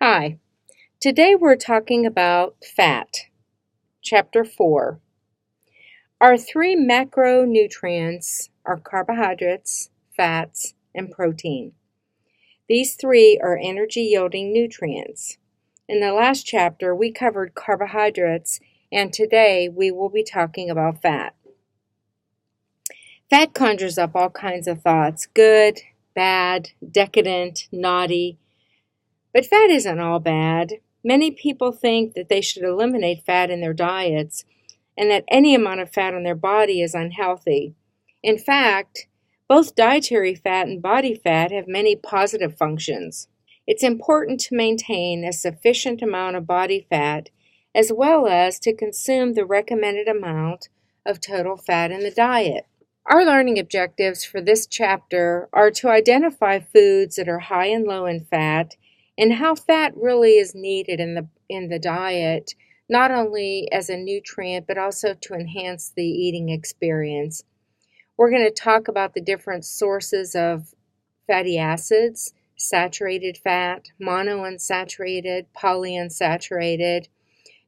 Hi, today we're talking about fat, chapter 4. Our three macronutrients are carbohydrates, fats, and protein. These three are energy-yielding nutrients. In the last chapter, we covered carbohydrates, and today we will be talking about fat. Fat conjures up all kinds of thoughts: good, bad, decadent, naughty. But fat isn't all bad. Many people think that they should eliminate fat in their diets and that any amount of fat on their body is unhealthy. In fact, both dietary fat and body fat have many positive functions. It's important to maintain a sufficient amount of body fat as well as to consume the recommended amount of total fat in the diet. Our learning objectives for this chapter are to identify foods that are high and low in fat and how fat really is needed in the diet, not only as a nutrient but also to enhance the eating experience. We're going to talk about the different sources of fatty acids: saturated fat, monounsaturated, polyunsaturated.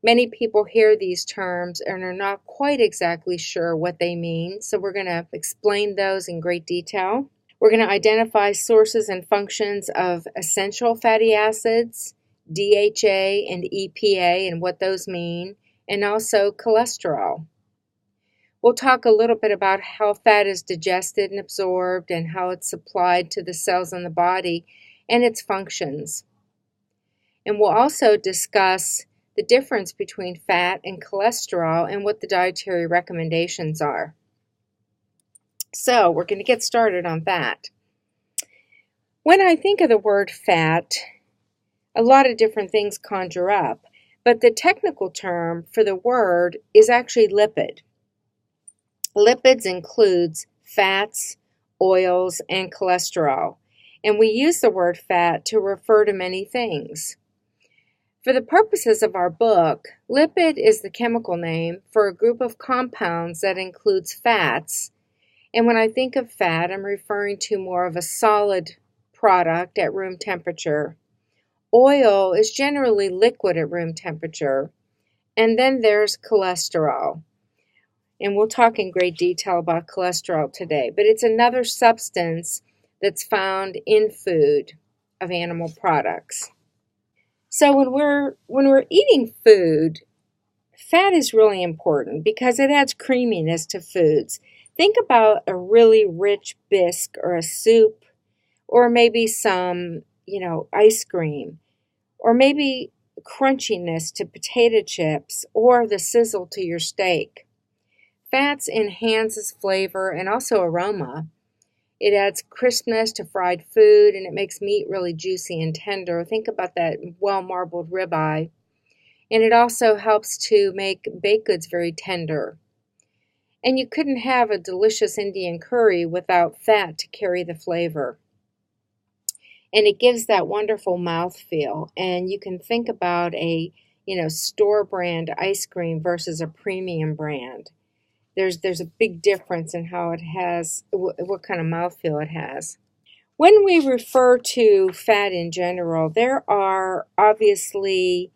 Many people hear these terms and are not quite exactly sure what they mean, so we're going to explain those in great detail. We're going to identify sources and functions of essential fatty acids, DHA and EPA, and what those mean, and also cholesterol. We'll talk a little bit about how fat is digested and absorbed and how it's supplied to the cells in the body and its functions. And we'll also discuss the difference between fat and cholesterol and what the dietary recommendations are. So we're going to get started on fat. When I think of the word fat, a lot of different things conjure up, but the technical term for the word is actually lipid. Lipids includes fats, oils, and cholesterol, and we use the word fat to refer to many things. For the purposes of our book, lipid is the chemical name for a group of compounds that includes fats. And when I think of fat, I'm referring to more of a solid product at room temperature. Oil is generally liquid at room temperature. And then there's cholesterol. And we'll talk in great detail about cholesterol today. But it's another substance that's found in food of animal products. So when we're eating food, fat is really important because it adds creaminess to foods. Think about a really rich bisque or a soup, or maybe some, ice cream, or maybe crunchiness to potato chips, or the sizzle to your steak. Fats enhances flavor and also aroma. It adds crispness to fried food, and it makes meat really juicy and tender. Think about that well-marbled ribeye. And it also helps to make baked goods very tender. And you couldn't have a delicious Indian curry without fat to carry the flavor. And it gives that wonderful mouthfeel. And you can think about a, store brand ice cream versus a premium brand. There's a big difference in how it has, what kind of mouthfeel it has. When we refer to fat in general, there are obviously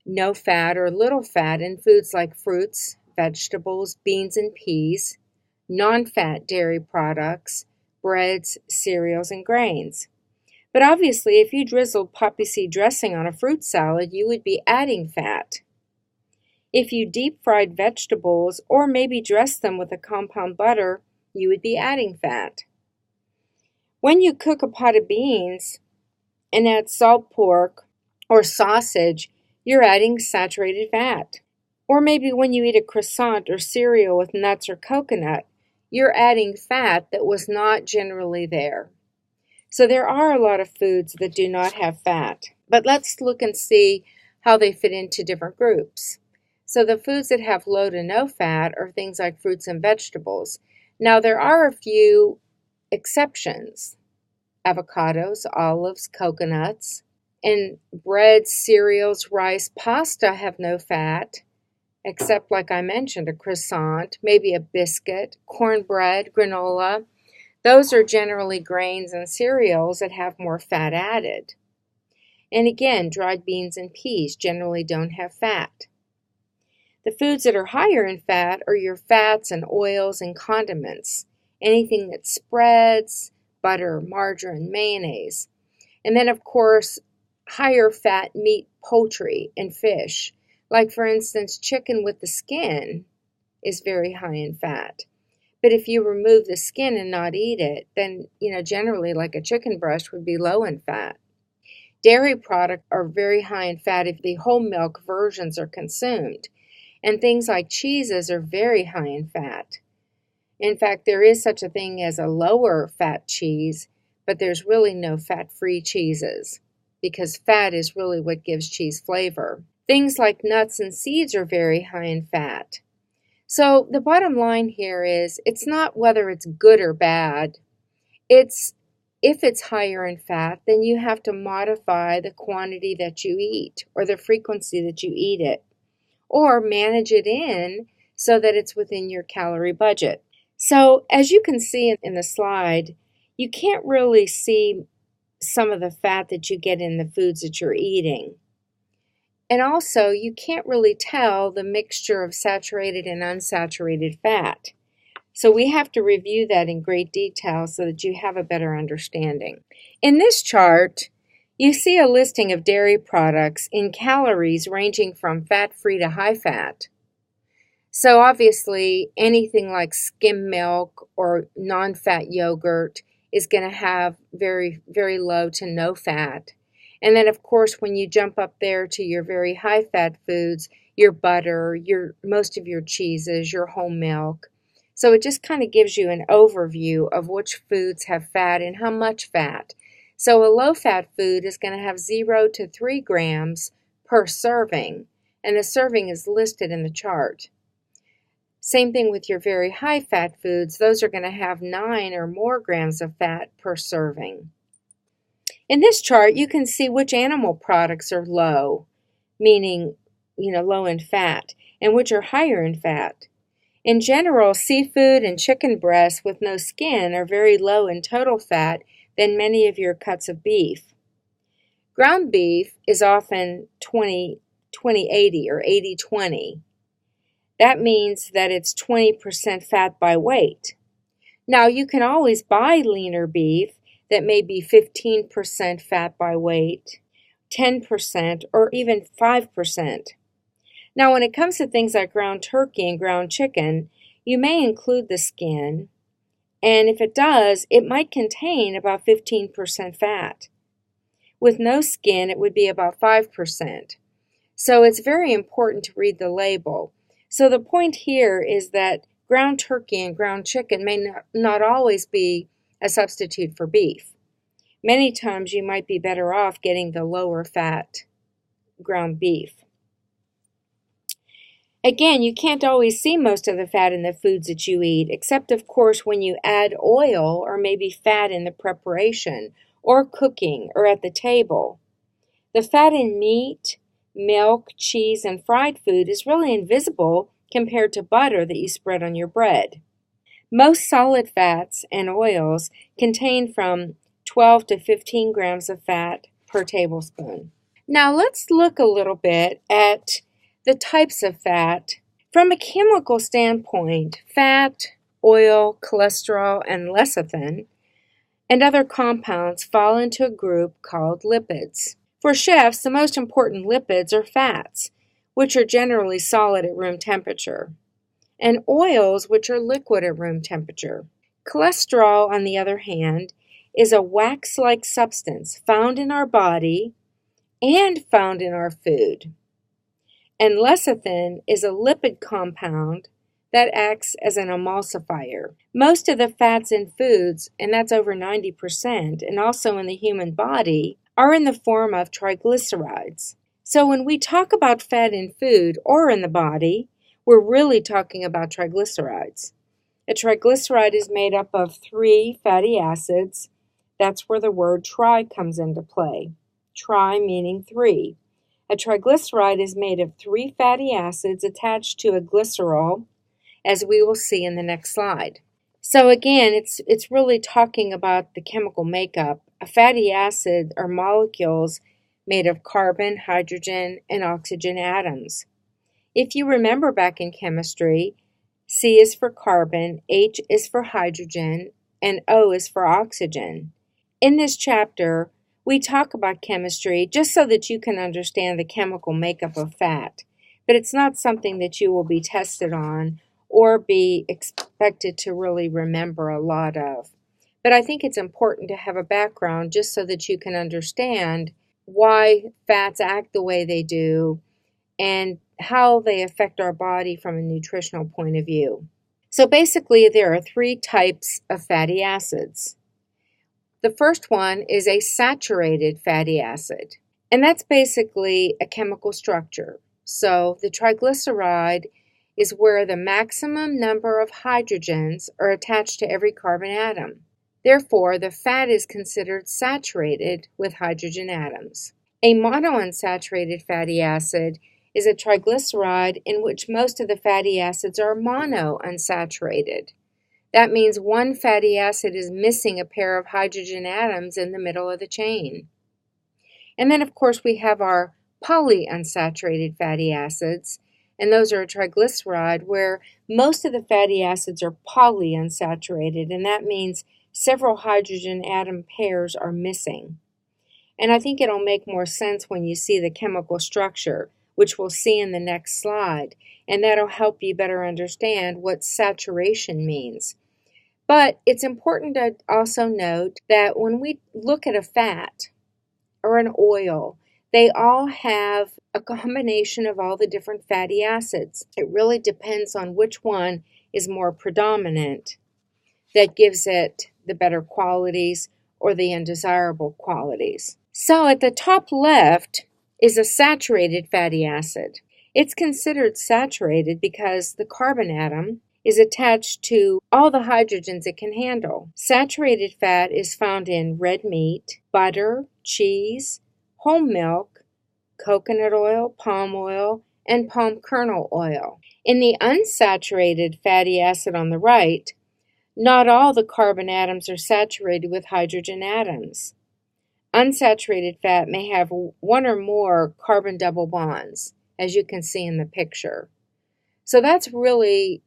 no fat or little fat in foods like fruits, vegetables, beans and peas, non-fat dairy products, breads, cereals, and grains. But obviously, if you drizzled poppy seed dressing on a fruit salad, you would be adding fat. If you deep-fried vegetables or maybe dressed them with a compound butter, you would be adding fat. When you cook a pot of beans and add salt pork or sausage, you're adding saturated fat. Or maybe when you eat a croissant or cereal with nuts or coconut, you're adding fat that was not generally there. So there are a lot of foods that do not have fat. But let's look and see how they fit into different groups. So the foods that have low to no fat are things like fruits and vegetables. Now there are a few exceptions: avocados, olives, coconuts. And bread, cereals, rice, pasta have no fat, except, like I mentioned, a croissant, maybe a biscuit, cornbread, granola. Those are generally grains and cereals that have more fat added. And again, dried beans and peas generally don't have fat. The foods that are higher in fat are your fats and oils and condiments, anything that spreads, butter, margarine, mayonnaise. And then, of course, higher fat meat, poultry, and fish. Like, for instance, chicken with the skin is very high in fat. But if you remove the skin and not eat it, then, generally like a chicken breast would be low in fat. Dairy products are very high in fat if the whole milk versions are consumed. And things like cheeses are very high in fat. In fact, there is such a thing as a lower fat cheese, but there's really no fat-free cheeses because fat is really what gives cheese flavor. Things like nuts and seeds are very high in fat. So the bottom line here is it's not whether it's good or bad. It's if it's higher in fat, then you have to modify the quantity that you eat or the frequency that you eat it, or manage it in so that it's within your calorie budget. So as you can see in the slide, you can't really see some of the fat that you get in the foods that you're eating. And also, you can't really tell the mixture of saturated and unsaturated fat. So we have to review that in great detail so that you have a better understanding. In this chart, you see a listing of dairy products in calories ranging from fat-free to high fat. So obviously, anything like skim milk or non-fat yogurt is going to have very, very low to no fat. And then, of course, when you jump up there to your very high-fat foods, your butter, most of your cheeses, your whole milk. So it just kind of gives you an overview of which foods have fat and how much fat. So a low-fat food is going to have 0 to 3 grams per serving, and the serving is listed in the chart. Same thing with your very high-fat foods. Those are going to have 9 or more grams of fat per serving. In this chart, you can see which animal products are low, meaning, low in fat, and which are higher in fat. In general, seafood and chicken breasts with no skin are very low in total fat than many of your cuts of beef. Ground beef is often 20-80 or 80-20. That means that it's 20% fat by weight. Now, you can always buy leaner beef that may be 15% fat by weight, 10%, or even 5%. Now, when it comes to things like ground turkey and ground chicken, you may include the skin, and if it does, it might contain about 15% fat. With no skin, it would be about 5%. So it's very important to read the label. So the point here is that ground turkey and ground chicken may not always be a substitute for beef. Many times you might be better off getting the lower fat ground beef. Again, you can't always see most of the fat in the foods that you eat, except of course when you add oil or maybe fat in the preparation or cooking or at the table. The fat in meat, milk, cheese, and fried food is really invisible compared to butter that you spread on your bread. Most solid fats and oils contain from 12 to 15 grams of fat per tablespoon. Now let's look a little bit at the types of fat. From a chemical standpoint, fat, oil, cholesterol, and lecithin, and other compounds fall into a group called lipids. For chefs, the most important lipids are fats, which are generally solid at room temperature, and oils, which are liquid at room temperature. Cholesterol, on the other hand, is a wax-like substance found in our body and found in our food. And lecithin is a lipid compound that acts as an emulsifier. Most of the fats in foods, and that's over 90%, and also in the human body, are in the form of triglycerides. So when we talk about fat in food or in the body, we're really talking about triglycerides. A triglyceride is made up of 3 fatty acids. That's where the word tri comes into play. Tri meaning 3. A triglyceride is made of 3 fatty acids attached to a glycerol, as we will see in the next slide. So again, it's really talking about the chemical makeup. A fatty acid are molecules made of carbon, hydrogen, and oxygen atoms. If you remember back in chemistry, C is for carbon, H is for hydrogen, and O is for oxygen. In this chapter, we talk about chemistry just so that you can understand the chemical makeup of fat, but it's not something that you will be tested on or be expected to really remember a lot of. But I think it's important to have a background just so that you can understand why fats act the way they do and how they affect our body from a nutritional point of view. So basically, there are three types of fatty acids. The first one is a saturated fatty acid, and that's basically a chemical structure. So the triglyceride is where the maximum number of hydrogens are attached to every carbon atom. Therefore, the fat is considered saturated with hydrogen atoms. A monounsaturated fatty acid is a triglyceride in which most of the fatty acids are monounsaturated. That means one fatty acid is missing a pair of hydrogen atoms in the middle of the chain. And then, of course, we have our polyunsaturated fatty acids, and those are a triglyceride where most of the fatty acids are polyunsaturated, and that means several hydrogen atom pairs are missing. And I think it'll make more sense when you see the chemical structure, which we'll see in the next slide, and that'll help you better understand what saturation means. But it's important to also note that when we look at a fat or an oil, they all have a combination of all the different fatty acids. It really depends on which one is more predominant that gives it the better qualities or the undesirable qualities. So at the top left is a saturated fatty acid. It's considered saturated because the carbon atom is attached to all the hydrogens it can handle. Saturated fat is found in red meat, butter, cheese, whole milk, coconut oil, and palm kernel oil. In the unsaturated fatty acid on the right, not all the carbon atoms are saturated with hydrogen atoms. Unsaturated fat may have one or more carbon double bonds, as you can see in the picture. So that's really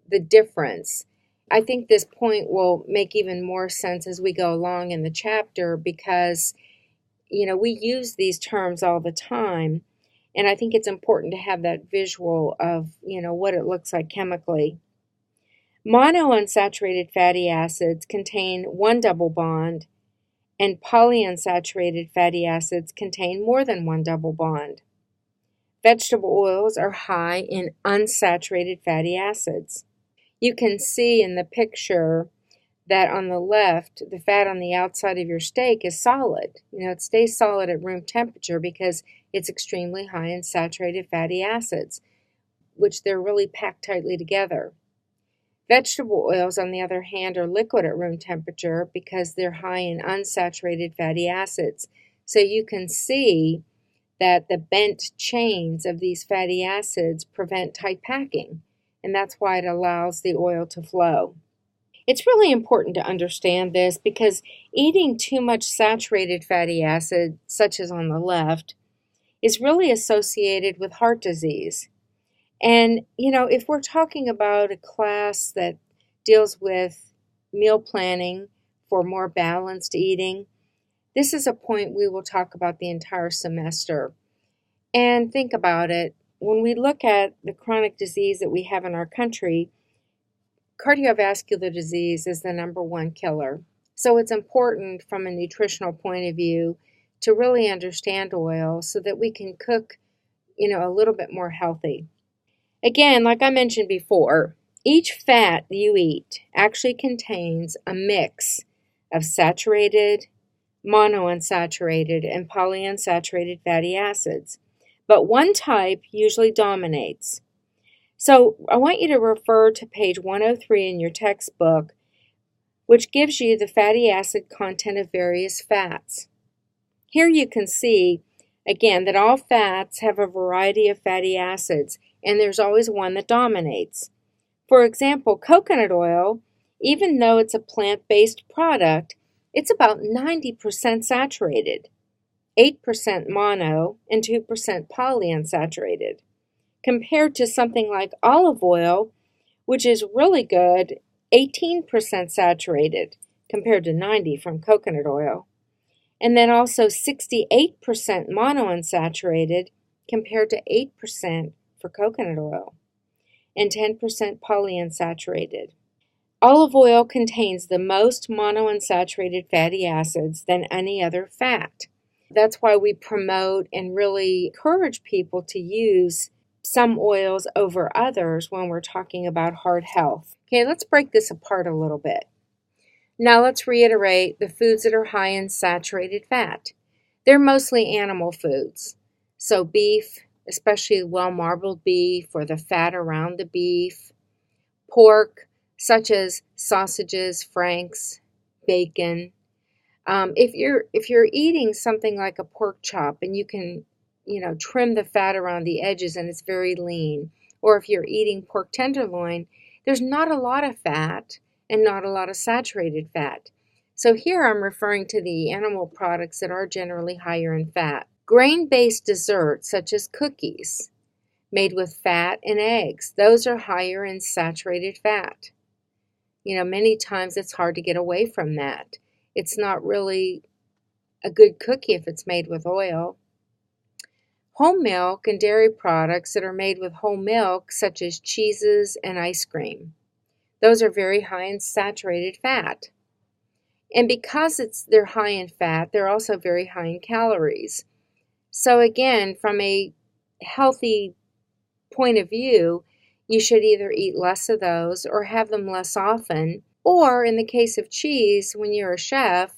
the difference. I think this point will make even more sense as we go along in the chapter because, we use these terms all the time, and I think it's important to have that visual of, what it looks like chemically. Monounsaturated fatty acids contain one double bond, and polyunsaturated fatty acids contain more than one double bond. Vegetable oils are high in unsaturated fatty acids. You can see in the picture that on the left, the fat on the outside of your steak is solid. It stays solid at room temperature because it's extremely high in saturated fatty acids, which they're really packed tightly together. Vegetable oils, on the other hand, are liquid at room temperature because they're high in unsaturated fatty acids. So you can see that the bent chains of these fatty acids prevent tight packing, and that's why it allows the oil to flow. It's really important to understand this because eating too much saturated fatty acid, such as on the left, is really associated with heart disease. And, if we're talking about a class that deals with meal planning for more balanced eating, this is a point we will talk about the entire semester. And think about it. When we look at the chronic disease that we have in our country, cardiovascular disease is the number one killer. So it's important from a nutritional point of view to really understand oil so that we can cook, a little bit more healthy. Again, like I mentioned before, each fat you eat actually contains a mix of saturated, monounsaturated, and polyunsaturated fatty acids, but one type usually dominates. So I want you to refer to page 103 in your textbook, which gives you the fatty acid content of various fats. Here you can see, again, that all fats have a variety of fatty acids, and there's always one that dominates. For example, coconut oil, even though it's a plant-based product, it's about 90% saturated. 8% mono, and 2% polyunsaturated, compared to something like olive oil, which is really good, 18% saturated compared to 90 from coconut oil. And then also 68% monounsaturated compared to 8% for coconut oil, and 10% polyunsaturated. Olive oil contains the most monounsaturated fatty acids than any other fat. That's why we promote and really encourage people to use some oils over others when we're talking about heart health. Okay, let's break this apart a little bit. Now let's reiterate the foods that are high in saturated fat. They're mostly animal foods. So beef, especially well-marbled beef or the fat around the beef. Pork, such as sausages, franks, bacon. If you're eating something like a pork chop and you can, trim the fat around the edges and it's very lean, or if you're eating pork tenderloin, there's not a lot of fat and not a lot of saturated fat. So here I'm referring to the animal products that are generally higher in fat. Grain-based desserts such as cookies made with fat and eggs, those are higher in saturated fat. Many times it's hard to get away from that. It's not really a good cookie if it's made with oil. Whole milk and dairy products that are made with whole milk, such as cheeses and ice cream, those are very high in saturated fat. And because they're high in fat, they're also very high in calories. So again, from a healthy point of view, you should either eat less of those or have them less often. Or in the case of cheese, when you're a chef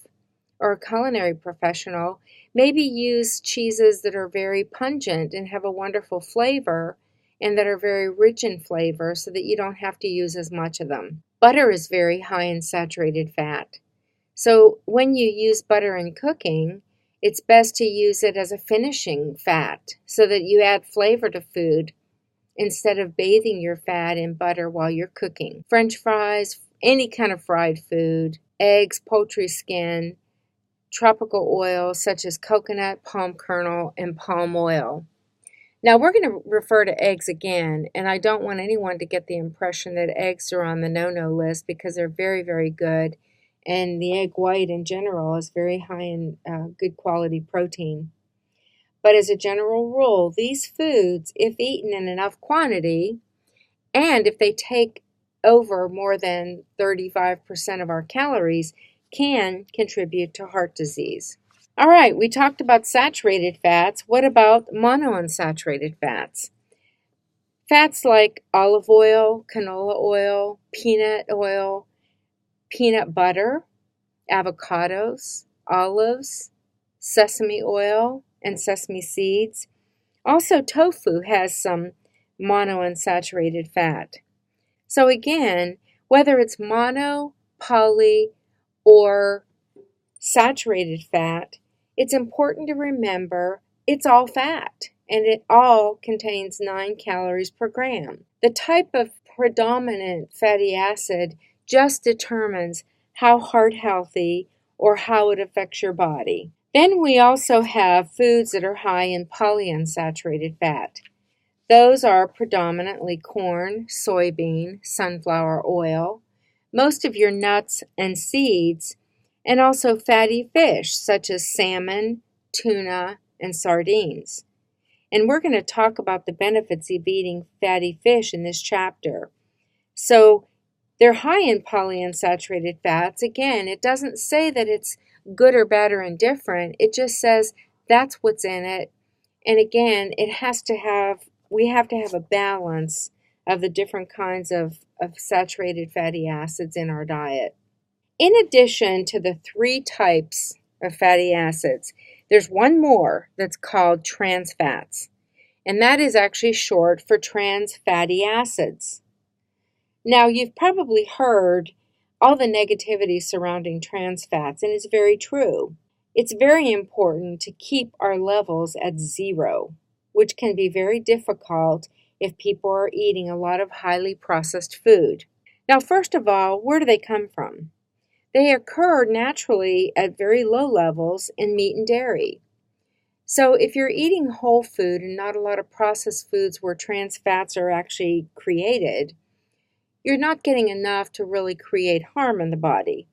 or a culinary professional, maybe use cheeses that are very pungent and have a wonderful flavor and that are very rich in flavor so that you don't have to use as much of them. Butter is very high in saturated fat. So when you use butter in cooking, it's best to use it as a finishing fat so that you add flavor to food instead of bathing your fat in butter while you're cooking. French fries, any kind of fried food, eggs, poultry skin, tropical oils such as coconut, palm kernel, and palm oil. Now we're going to refer to eggs again, and I don't want anyone to get the impression that eggs are on the no-no list because they're very, very good, and the egg white in general is very high in good quality protein. But as a general rule, these foods, if eaten in enough quantity, and if they take over more than 35% of our calories, can contribute to heart disease. All right, we talked about saturated fats. What about monounsaturated fats? Fats like olive oil, canola oil, peanut butter, avocados, olives, sesame oil, and sesame seeds. Also, tofu has some monounsaturated fat. So again, whether it's mono, poly, or saturated fat, it's important to remember it's all fat and it all contains 9 calories per gram. The type of predominant fatty acid just determines how heart healthy or how it affects your body. Then we also have foods that are high in polyunsaturated fat. Those are predominantly corn, soybean, sunflower oil, most of your nuts and seeds, and also fatty fish such as salmon, tuna, and sardines. And we're going to talk about the benefits of eating fatty fish in this chapter. So they're high in polyunsaturated fats. Again, it doesn't say that it's good or bad or indifferent. It just says that's what's in it. And again, we have to have a balance of the different kinds of saturated fatty acids in our diet. In addition to the 3 types of fatty acids, there's one more that's called trans fats, and that is actually short for trans fatty acids. Now, you've probably heard all the negativity surrounding trans fats, and it's very true. It's very important to keep our levels at 0, which can be very difficult if people are eating a lot of highly processed food. Now, first of all, where do they come from? They occur naturally at very low levels in meat and dairy. So if you're eating whole food and not a lot of processed foods where trans fats are actually created, you're not getting enough to really create harm in the body.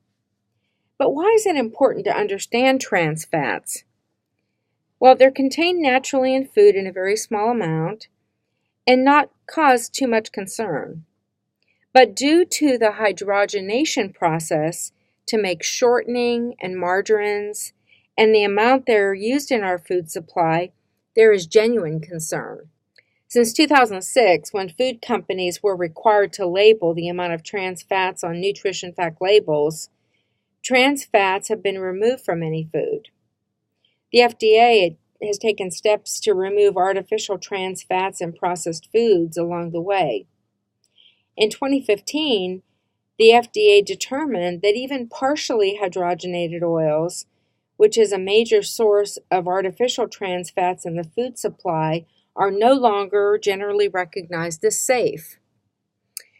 But why is it important to understand trans fats? Well, they're contained naturally in food in a very small amount and not cause too much concern. But due to the hydrogenation process to make shortening and margarines and the amount they're used in our food supply, there is genuine concern. Since 2006, when food companies were required to label the amount of trans fats on nutrition fact labels, trans fats have been removed from any food. The FDA has taken steps to remove artificial trans fats in processed foods along the way. In 2015, the FDA determined that even partially hydrogenated oils, which is a major source of artificial trans fats in the food supply, are no longer generally recognized as safe.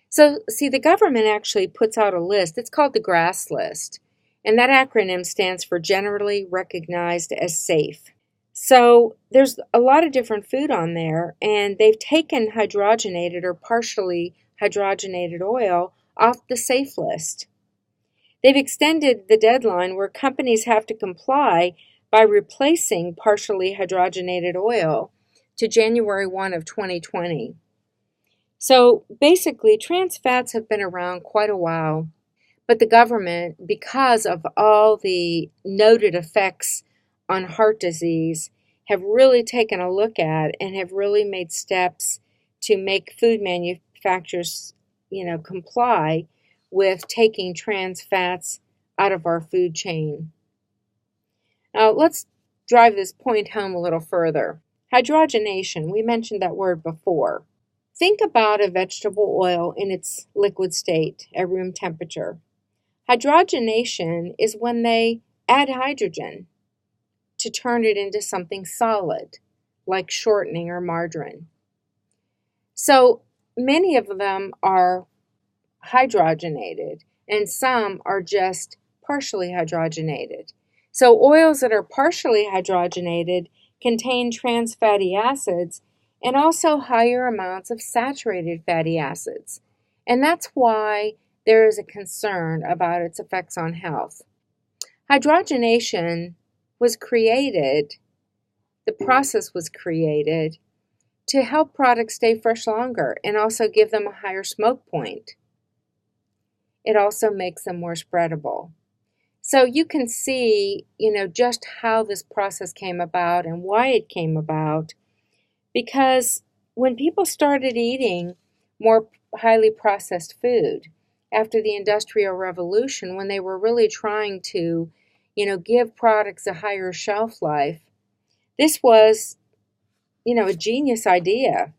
So, see, the government actually puts out a list. It's called the GRAS list, and that acronym stands for Generally Recognized as Safe. So there's a lot of different food on there, and they've taken hydrogenated or partially hydrogenated oil off the safe list. They've extended the deadline where companies have to comply by replacing partially hydrogenated oil to January 1 of 2020. So basically, trans fats have been around quite a while, but the government, because of all the noted effects on heart disease, have really taken a look at and have really made steps to make food manufacturers, comply with taking trans fats out of our food chain. Now, let's drive this point home a little further. Hydrogenation, we mentioned that word before. Think about a vegetable oil in its liquid state at room temperature. Hydrogenation is when they add hydrogen to turn it into something solid, like shortening or margarine. So many of them are hydrogenated, and some are just partially hydrogenated. So oils that are partially hydrogenated contain trans fatty acids and also higher amounts of saturated fatty acids. And that's why there is a concern about its effects on health. Hydrogenation was created, the process was created to help products stay fresh longer and also give them a higher smoke point. It also makes them more spreadable. So you can see, just how this process came about and why it came about, because when people started eating more highly processed food after the Industrial Revolution, when they were really trying to, give products a higher shelf life, this was, a genius idea.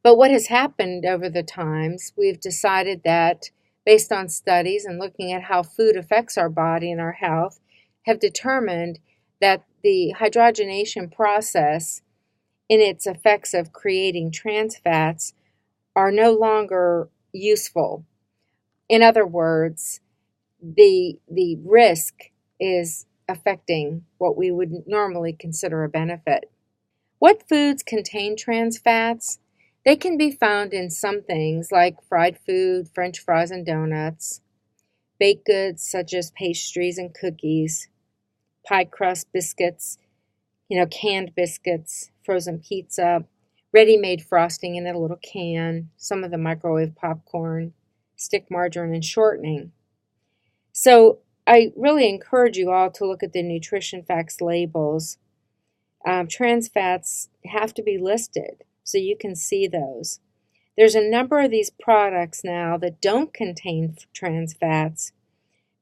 But what has happened over the times, we've decided that based on studies and looking at how food affects our body and our health, have determined that the hydrogenation process in its effects of creating trans fats are no longer useful. In other words, the risk is affecting what we would normally consider a benefit. What foods contain trans fats? They can be found in some things like fried food, French fries and donuts, baked goods such as pastries and cookies, pie crust biscuits, canned biscuits, frozen pizza, ready-made frosting in a little can, some of the microwave popcorn, stick margarine, and shortening. So I really encourage you all to look at the nutrition facts labels. Trans fats have to be listed so you can see those. There's a number of these products now that don't contain trans fats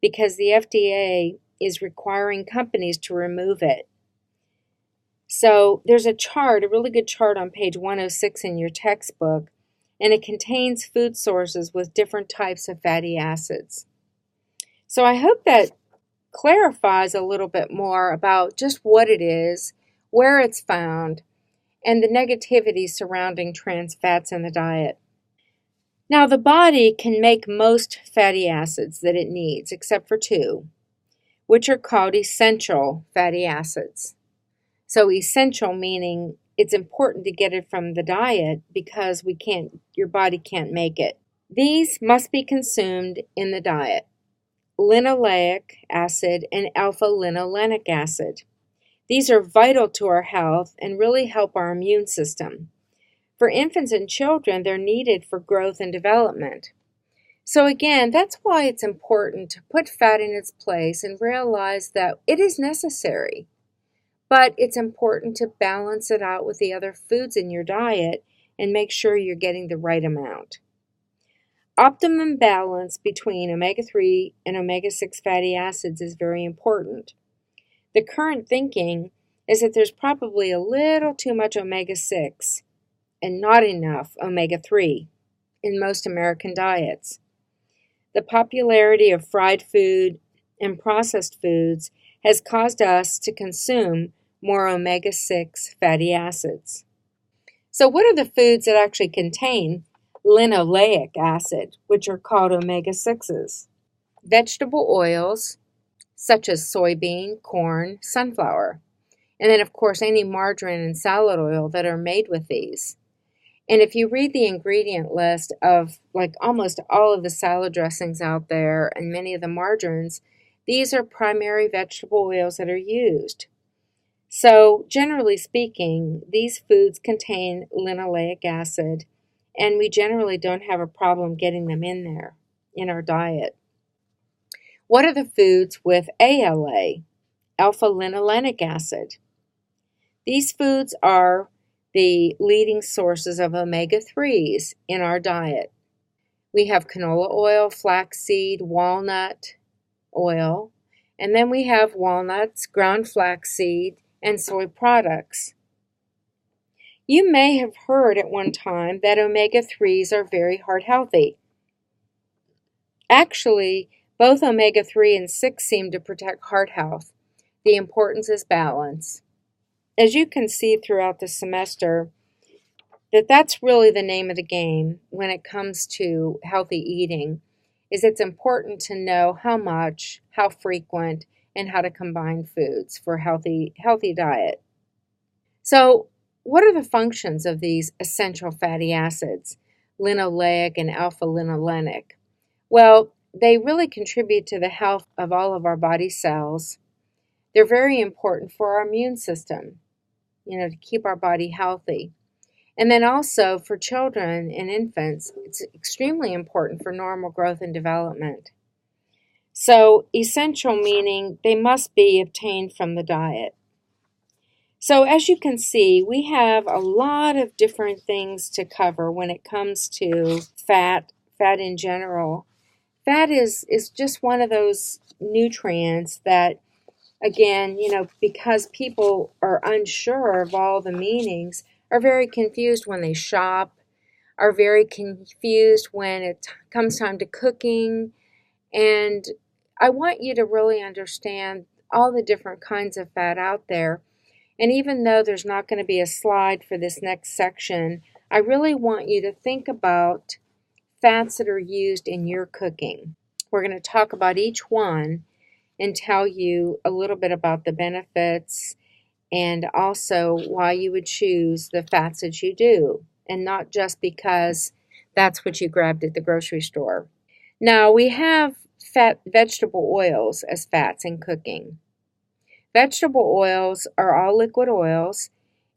because the FDA is requiring companies to remove it. So there's a chart, a really good chart on page 106 in your textbook, and it contains food sources with different types of fatty acids. So I hope that clarifies a little bit more about just what it is, where it's found, and the negativity surrounding trans fats in the diet. Now, the body can make most fatty acids that it needs, except for two, which are called essential fatty acids. So essential meaning it's important to get it from the diet because your body can't make it. These must be consumed in the diet: linoleic acid and alpha-linolenic acid. These are vital to our health and really help our immune system. For infants and children, they're needed for growth and development. So again, that's why it's important to put fat in its place and realize that it is necessary. But it's important to balance it out with the other foods in your diet and make sure you're getting the right amount. Optimum balance between omega-3 and omega-6 fatty acids is very important. The current thinking is that there's probably a little too much omega-6 and not enough omega-3 in most American diets. The popularity of fried food and processed foods has caused us to consume more omega-6 fatty acids. So what are the foods that actually contain linoleic acid, which are called omega-6s? Vegetable oils, such as soybean, corn, sunflower, and then of course any margarine and salad oil that are made with these. And if you read the ingredient list of like almost all of the salad dressings out there and many of the margarines, these are primary vegetable oils that are used. So generally speaking, these foods contain linoleic acid, and we generally don't have a problem getting them in there in our diet. What are the foods with ALA, alpha-linolenic acid? These foods are the leading sources of omega-3s in our diet. We have canola oil, flaxseed, walnut oil, and then we have walnuts, ground flaxseed, and soy products. You may have heard at one time that omega-3s are very heart healthy. Actually, both omega-3 and 6 seem to protect heart health. The importance is balance. As you can see throughout the semester, that's really the name of the game when it comes to healthy eating, is it's important to know how much, how frequent, and how to combine foods for a healthy diet. So, what are the functions of these essential fatty acids, linoleic and alpha-linolenic? Well, they really contribute to the health of all of our body cells. They're very important for our immune system, to keep our body healthy. And then also for children and infants, it's extremely important for normal growth and development. So essential meaning they must be obtained from the diet. So as you can see, we have a lot of different things to cover when it comes to fat in general. Fat is just one of those nutrients that, again, because people are unsure of all the meanings, are very confused when they shop, are very confused when it comes time to cooking. And I want you to really understand all the different kinds of fat out there. And even though there's not going to be a slide for this next section, I really want you to think about fats that are used in your cooking. We're going to talk about each one and tell you a little bit about the benefits and also why you would choose the fats that you do, and not just because that's what you grabbed at the grocery store. Now, we have vegetable oils as fats in cooking. Vegetable oils are all liquid oils,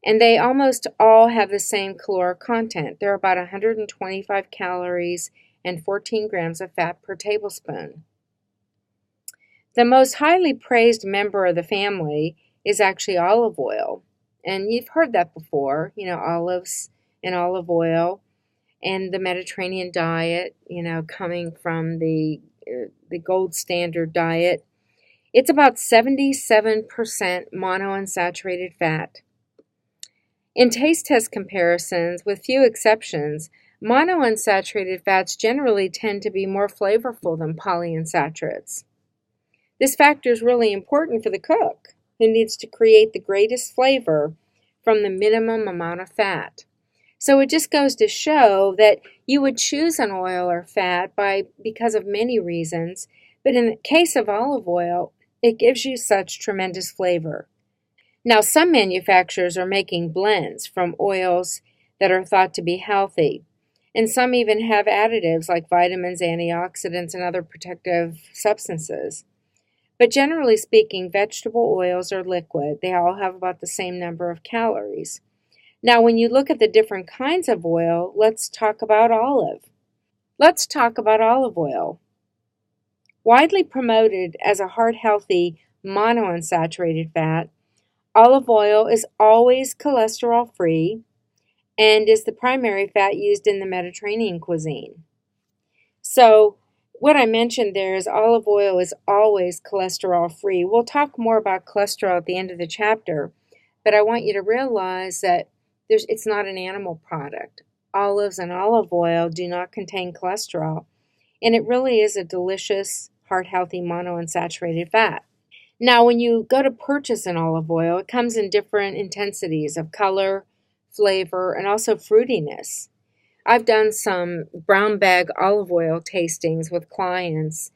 and they almost all have the same caloric content. They're about 125 calories and 14 grams of fat per tablespoon. The most highly praised member of the family is actually olive oil. And you've heard that before, olives and olive oil and the Mediterranean diet, coming from the gold standard diet. It's about 77% monounsaturated fat. In taste test comparisons, with few exceptions, monounsaturated fats generally tend to be more flavorful than polyunsaturates. This factor is really important for the cook, who needs to create the greatest flavor from the minimum amount of fat. So it just goes to show that you would choose an oil or fat because of many reasons, but in the case of olive oil, it gives you such tremendous flavor. Now, some manufacturers are making blends from oils that are thought to be healthy, and some even have additives like vitamins, antioxidants, and other protective substances. But generally speaking, vegetable oils are liquid. They all have about the same number of calories. Now, when you look at the different kinds of oil, let's talk about olive. Let's talk about olive oil. Widely promoted as a heart-healthy monounsaturated fat, olive oil is always cholesterol-free and is the primary fat used in the Mediterranean cuisine. So, what I mentioned there is olive oil is always cholesterol-free. We'll talk more about cholesterol at the end of the chapter, but I want you to realize that it's not an animal product. Olives and olive oil do not contain cholesterol, and it really is a delicious, heart-healthy monounsaturated fat. Now, when you go to purchase an olive oil, it comes in different intensities of color, flavor, and also fruitiness. I've done some brown bag olive oil tastings with clients,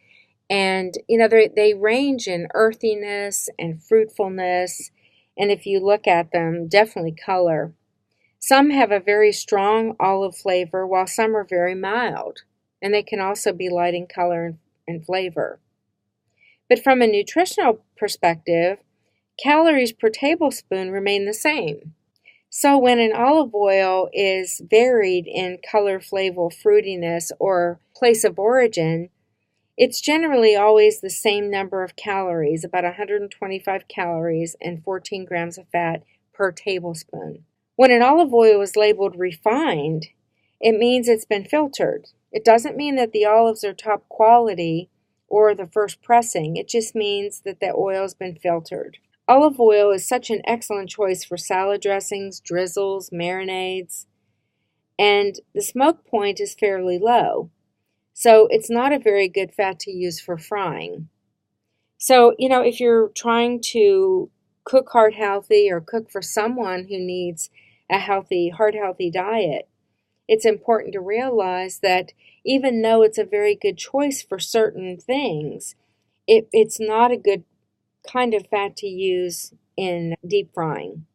and they range in earthiness and fruitfulness, and if you look at them, definitely color. Some have a very strong olive flavor, while some are very mild, and they can also be light in color and flavor. But from a nutritional perspective, calories per tablespoon remain the same. So when an olive oil is varied in color, flavor, fruitiness, or place of origin, it's generally always the same number of calories, about 125 calories and 14 grams of fat per tablespoon. When an olive oil is labeled refined, it means it's been filtered. It doesn't mean that the olives are top quality or the first pressing. It just means that the oil has been filtered. Olive oil is such an excellent choice for salad dressings, drizzles, marinades, and the smoke point is fairly low. So it's not a very good fat to use for frying. So, if you're trying to cook heart healthy or cook for someone who needs a healthy, heart healthy diet, it's important to realize that even though it's a very good choice for certain things, it's not a good kind of fat to use in deep frying.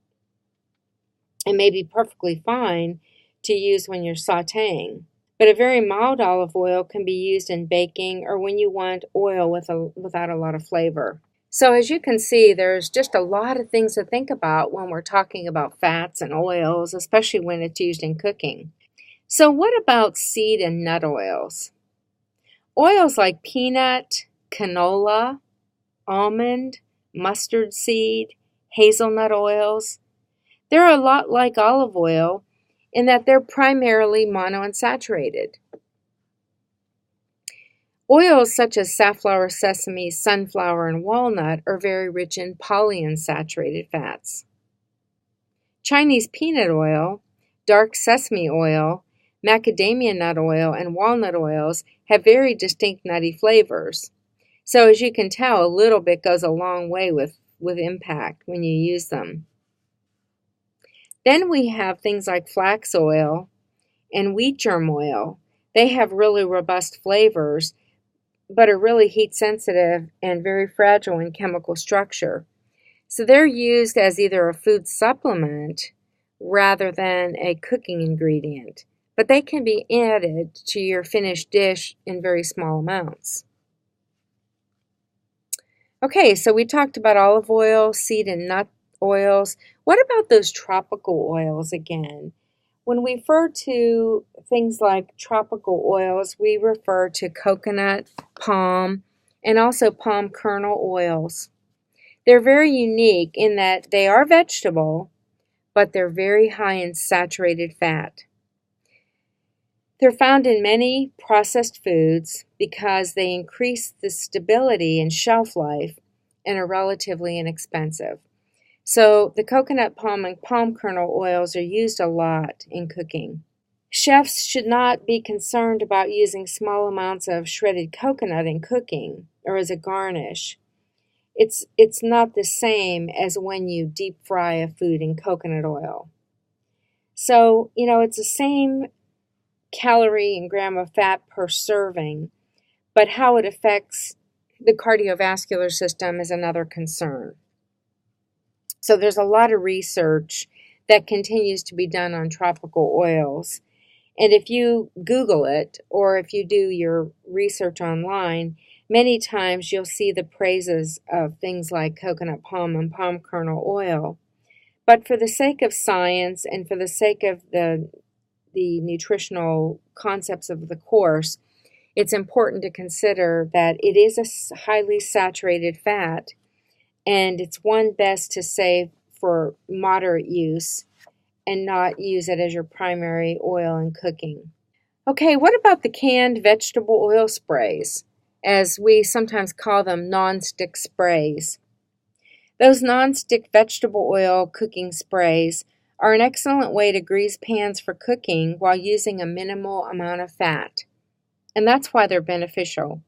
It may be perfectly fine to use when you're sauteing, but a very mild olive oil can be used in baking or when you want oil without a lot of flavor. So as you can see, there's just a lot of things to think about when we're talking about fats and oils, especially when it's used in cooking. So what about seed and nut oils? Oils like peanut, canola, almond, mustard seed, hazelnut oils, they're a lot like olive oil in that they're primarily monounsaturated. Oils such as safflower, sesame, sunflower, and walnut are very rich in polyunsaturated fats. Chinese peanut oil, dark sesame oil, macadamia nut oil, and walnut oils have very distinct nutty flavors. So as you can tell, a little bit goes a long way with impact when you use them. Then we have things like flax oil and wheat germ oil. They have really robust flavors, but are really heat sensitive and very fragile in chemical structure. So they're used as either a food supplement rather than a cooking ingredient, but they can be added to your finished dish in very small amounts. Okay, so we talked about olive oil, seed and nut oils. What about those tropical oils again? When we refer to things like tropical oils, we refer to coconut, palm, and also palm kernel oils. They're very unique in that they are vegetable, but they're very high in saturated fat. They're found in many processed foods because they increase the stability and shelf life and are relatively inexpensive. So the coconut, palm, and palm kernel oils are used a lot in cooking. Chefs should not be concerned about using small amounts of shredded coconut in cooking or as a garnish. It's not the same as when you deep fry a food in coconut oil. So, it's the same calorie and gram of fat per serving, but how it affects the cardiovascular system is another concern. So there's a lot of research that continues to be done on tropical oils. And if you Google it or if you do your research online, many times you'll see the praises of things like coconut palm and palm kernel oil. But for the sake of science and for the sake of the nutritional concepts of the course, it's important to consider that it is a highly saturated fat, and it's one best to save for moderate use and not use it as your primary oil in cooking. Okay, what about the canned vegetable oil sprays, as we sometimes call them non-stick sprays? Those non-stick vegetable oil cooking sprays are an excellent way to grease pans for cooking while using a minimal amount of fat, and that's why they're beneficial.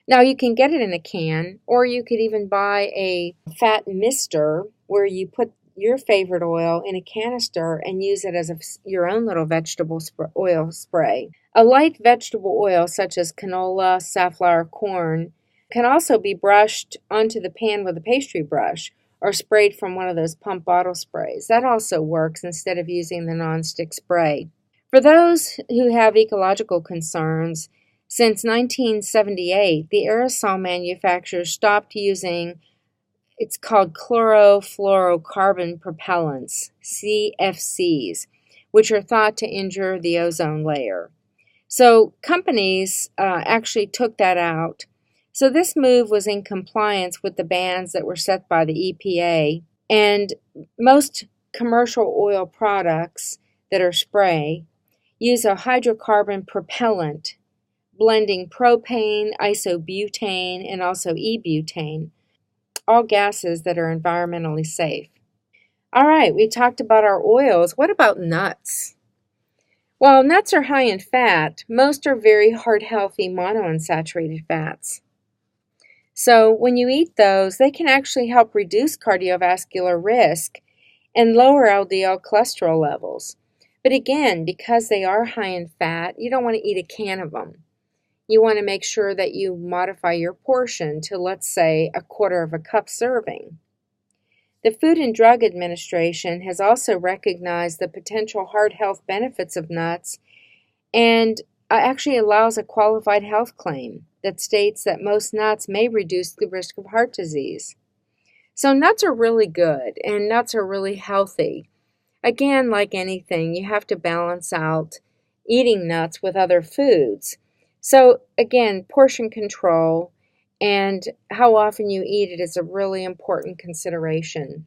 Now, you can get it in a can, or you could even buy a fat mister where you put your favorite oil in a canister and use it as your own little vegetable oil spray. A light vegetable oil such as canola, safflower, corn can also be brushed onto the pan with a pastry brush or sprayed from one of those pump bottle sprays. That also works instead of using the nonstick spray. For those who have ecological concerns, since 1978, the aerosol manufacturers stopped using, it's called chlorofluorocarbon propellants, CFCs, which are thought to injure the ozone layer. So companies actually took that out. So this move was in compliance with the bans that were set by the EPA, and most commercial oil products that are spray use a hydrocarbon propellant, blending propane, isobutane, and also e-butane, all gases that are environmentally safe. All right, we talked about our oils. What about nuts? While nuts are high in fat, most are very heart-healthy monounsaturated fats. So when you eat those, they can actually help reduce cardiovascular risk and lower LDL cholesterol levels. But again, because they are high in fat, you don't want to eat a can of them. You want to make sure that you modify your portion to, let's say, a quarter of a cup serving. The Food and Drug Administration has also recognized the potential heart health benefits of nuts and actually allows a qualified health claim that states that most nuts may reduce the risk of heart disease. So nuts are really good and nuts are really healthy. Again, like anything, you have to balance out eating nuts with other foods. So again, portion control and how often you eat it is a really important consideration.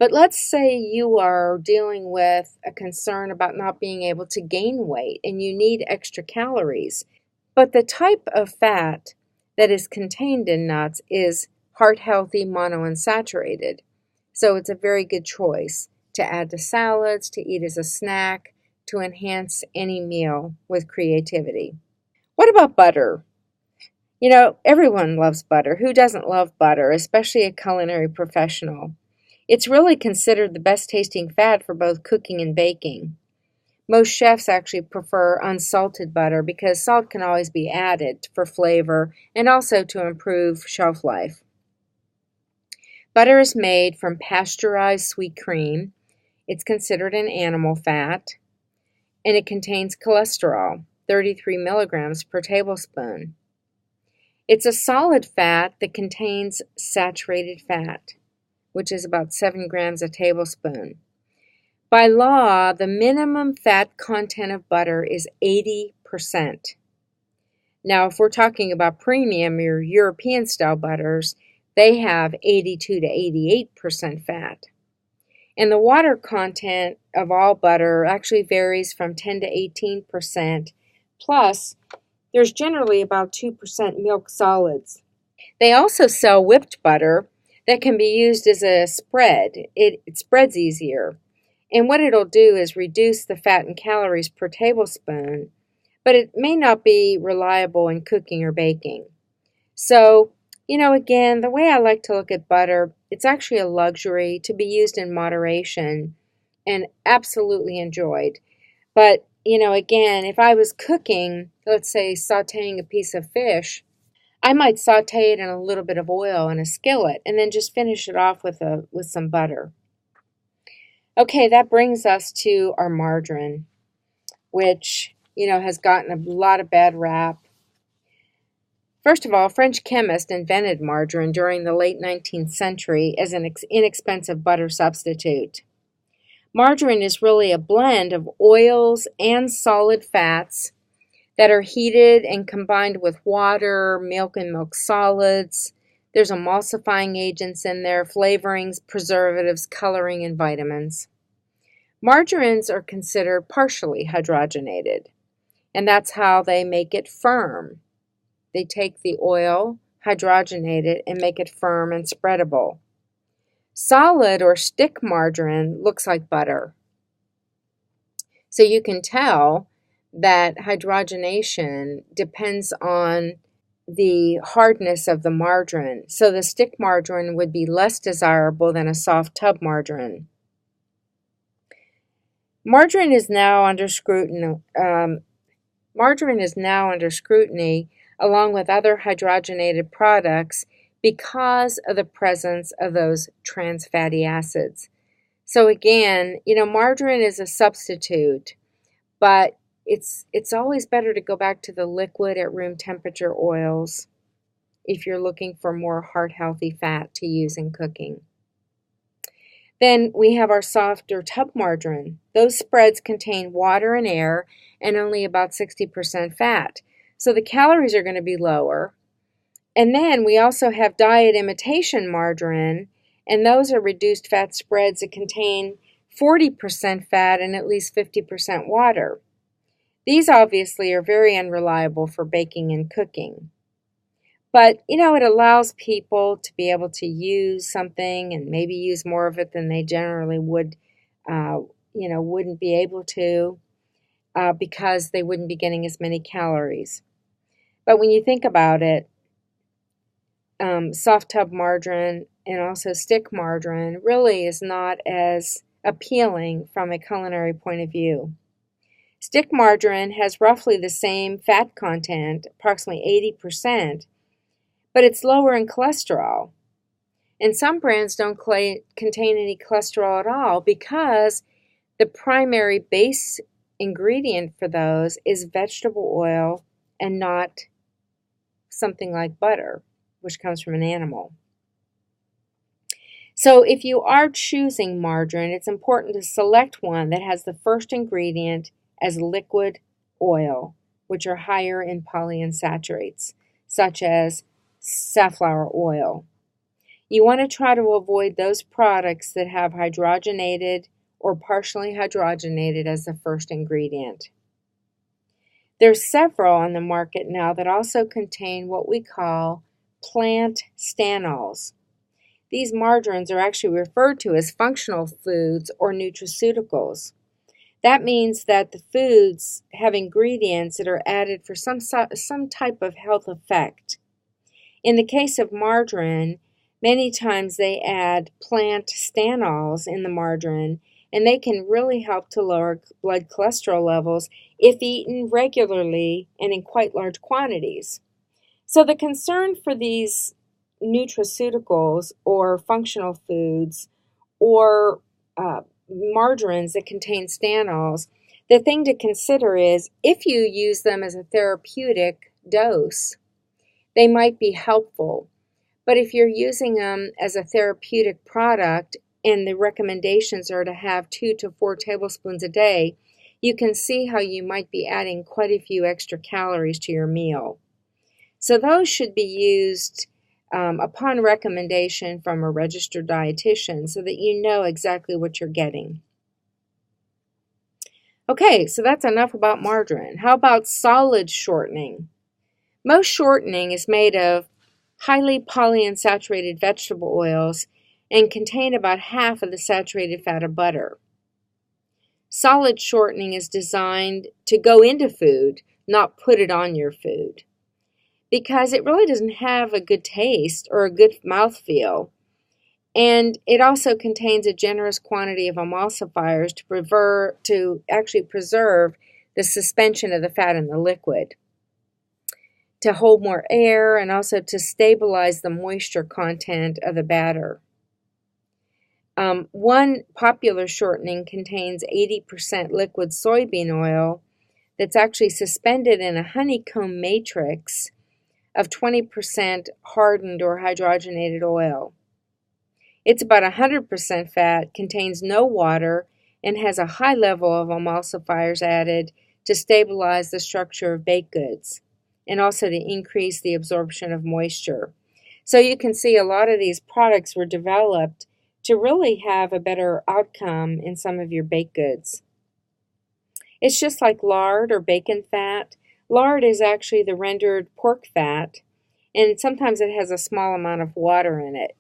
But let's say you are dealing with a concern about not being able to gain weight and you need extra calories. But the type of fat that is contained in nuts is heart-healthy monounsaturated. So it's a very good choice to add to salads, to eat as a snack, to enhance any meal with creativity. What about butter? You know, everyone loves butter. Who doesn't love butter, especially a culinary professional? It's really considered the best tasting fat for both cooking and baking. Most chefs actually prefer unsalted butter because salt can always be added for flavor and also to improve shelf life. Butter is made from pasteurized sweet cream. It's considered an animal fat, and it contains cholesterol, 33 milligrams per tablespoon. It's a solid fat that contains saturated fat, which is about 7 grams a tablespoon. By law, the minimum fat content of butter is 80%. Now, if we're talking about premium or European-style butters, they have 82 to 88% fat. And the water content of all butter actually varies from 10 to 18%. Plus, there's generally about 2% milk solids. They also sell whipped butter that can be used as a spread. It spreads easier. And what it'll do is reduce the fat and calories per tablespoon, but it may not be reliable in cooking or baking. So, again, the way I like to look at butter, it's actually a luxury to be used in moderation and absolutely enjoyed. But, again, if I was cooking, let's say sauteing a piece of fish, I might saute it in a little bit of oil in a skillet and then just finish it off with some butter. Okay, that brings us to our margarine, which, has gotten a lot of bad rap. First of all, a French chemist invented margarine during the late 19th century as an inexpensive butter substitute. Margarine is really a blend of oils and solid fats that are heated and combined with water, milk and milk solids. There's emulsifying agents in there, flavorings, preservatives, coloring, and vitamins. Margarines are considered partially hydrogenated, and that's how they make it firm. They take the oil, hydrogenate it, and make it firm and spreadable. Solid or stick margarine looks like butter. So you can tell that hydrogenation depends on the hardness of the margarine. So the stick margarine would be less desirable than a soft tub margarine. Margarine is now under scrutiny. Along with other hydrogenated products because of the presence of those trans fatty acids. So again, margarine is a substitute, but it's always better to go back to the liquid at room temperature oils if you're looking for more heart-healthy fat to use in cooking. Then we have our soft or tub margarine. Those spreads contain water and air and only about 60% fat. So the calories are going to be lower. And then we also have diet imitation margarine, and those are reduced fat spreads that contain 40% fat and at least 50% water. These obviously are very unreliable for baking and cooking. But, it allows people to be able to use something and maybe use more of it than they generally would, wouldn't be able to. Because they wouldn't be getting as many calories. But when you think about it, soft tub margarine and also stick margarine really is not as appealing from a culinary point of view. Stick margarine has roughly the same fat content, approximately 80%, but it's lower in cholesterol. And some brands don't contain any cholesterol at all because the primary base ingredient for those is vegetable oil and not something like butter, which comes from an animal. So if you are choosing margarine, it's important to select one that has the first ingredient as liquid oil, which are higher in polyunsaturates, such as safflower oil. You want to try to avoid those products that have hydrogenated or partially hydrogenated as the first ingredient. There's several on the market now that also contain what we call plant stanols. These margarines are actually referred to as functional foods or nutraceuticals. That means that the foods have ingredients that are added for some type of health effect. In the case of margarine, many times they add plant stanols in the margarine, and they can really help to lower blood cholesterol levels if eaten regularly and in quite large quantities. So the concern for these nutraceuticals or functional foods or margarines that contain stanols, the thing to consider is if you use them as a therapeutic dose, they might be helpful. But if you're using them as a therapeutic product and the recommendations are to have 2 to 4 tablespoons a day, you can see how you might be adding quite a few extra calories to your meal. So those should be used upon recommendation from a registered dietitian so that you know exactly what you're getting. Okay, so that's enough about margarine. How about solid shortening? Most shortening is made of highly polyunsaturated vegetable oils and contain about half of the saturated fat of butter. Solid shortening is designed to go into food, not put it on your food, because it really doesn't have a good taste or a good mouthfeel. And it also contains a generous quantity of emulsifiers to actually preserve the suspension of the fat in the liquid. to hold more air and also to stabilize the moisture content of the batter. One popular shortening contains 80% liquid soybean oil that's actually suspended in a honeycomb matrix of 20% hardened or hydrogenated oil. It's about 100% fat, contains no water, and has a high level of emulsifiers added to stabilize the structure of baked goods and also to increase the absorption of moisture. So you can see a lot of these products were developed to really have a better outcome in some of your baked goods. It's just like lard or bacon fat. Lard is actually the rendered pork fat, and sometimes it has a small amount of water in it.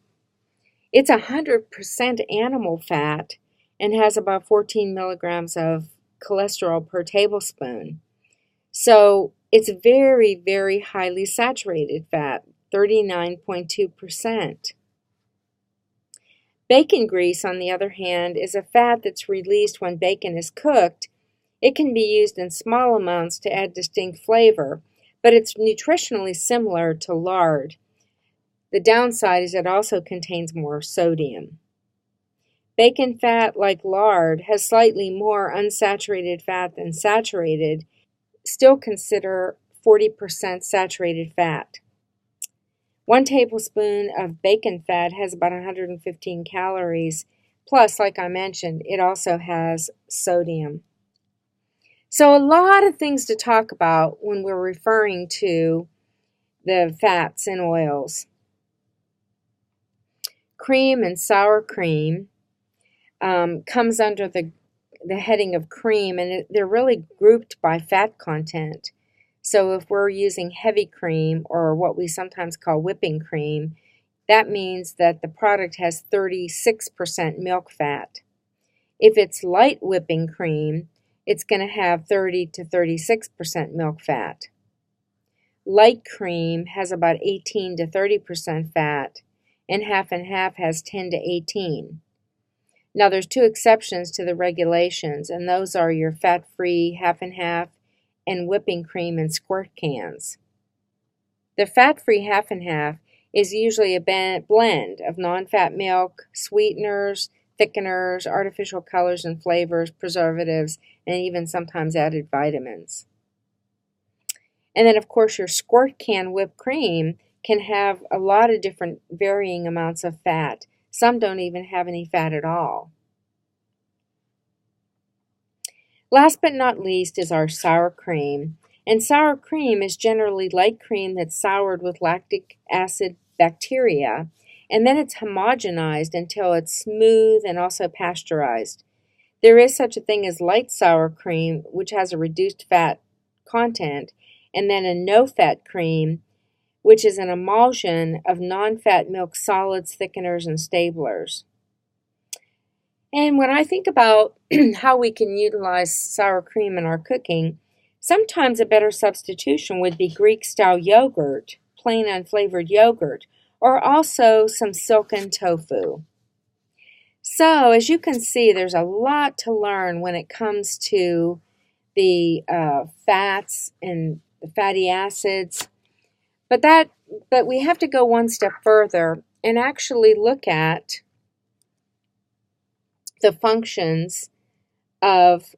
It's 100% animal fat and has about 14 milligrams of cholesterol per tablespoon. So it's very, very highly saturated fat, 39.2%. Bacon grease, on the other hand, is a fat that's released when bacon is cooked. It can be used in small amounts to add distinct flavor, but it's nutritionally similar to lard. The downside is it also contains more sodium. Bacon fat, like lard, has slightly more unsaturated fat than saturated. Still consider 40% saturated fat. 1 tablespoon of bacon fat has about 115 calories. Plus, like I mentioned, it also has sodium. So a lot of things to talk about when we're referring to the fats and oils. Cream and sour cream comes under the heading of cream, and they're really grouped by fat content. So if we're using heavy cream, or what we sometimes call whipping cream, that means that the product has 36% milk fat. If it's light whipping cream, it's going to have 30 to 36% milk fat. Light cream has about 18 to 30% fat, and half has 10 to 18. Now there's 2 exceptions to the regulations, and those are your fat-free half and whipping cream in squirt cans. The fat-free half is usually a blend of non-fat milk, sweeteners, thickeners, artificial colors and flavors, preservatives, and even sometimes added vitamins. And then, of course, your squirt can whipped cream can have a lot of different varying amounts of fat. Some don't even have any fat at all. Last but not least is our sour cream. And sour cream is generally light cream that's soured with lactic acid bacteria, and then it's homogenized until it's smooth and also pasteurized. There is such a thing as light sour cream, which has a reduced fat content, and then a no-fat cream, which is an emulsion of non-fat milk solids, thickeners, and stablers. And when I think about how we can utilize sour cream in our cooking, sometimes a better substitution would be Greek-style yogurt, plain unflavored yogurt, or also some silken tofu. So, as you can see, there's a lot to learn when it comes to the fats and the fatty acids. But we have to go one step further and actually look at the functions of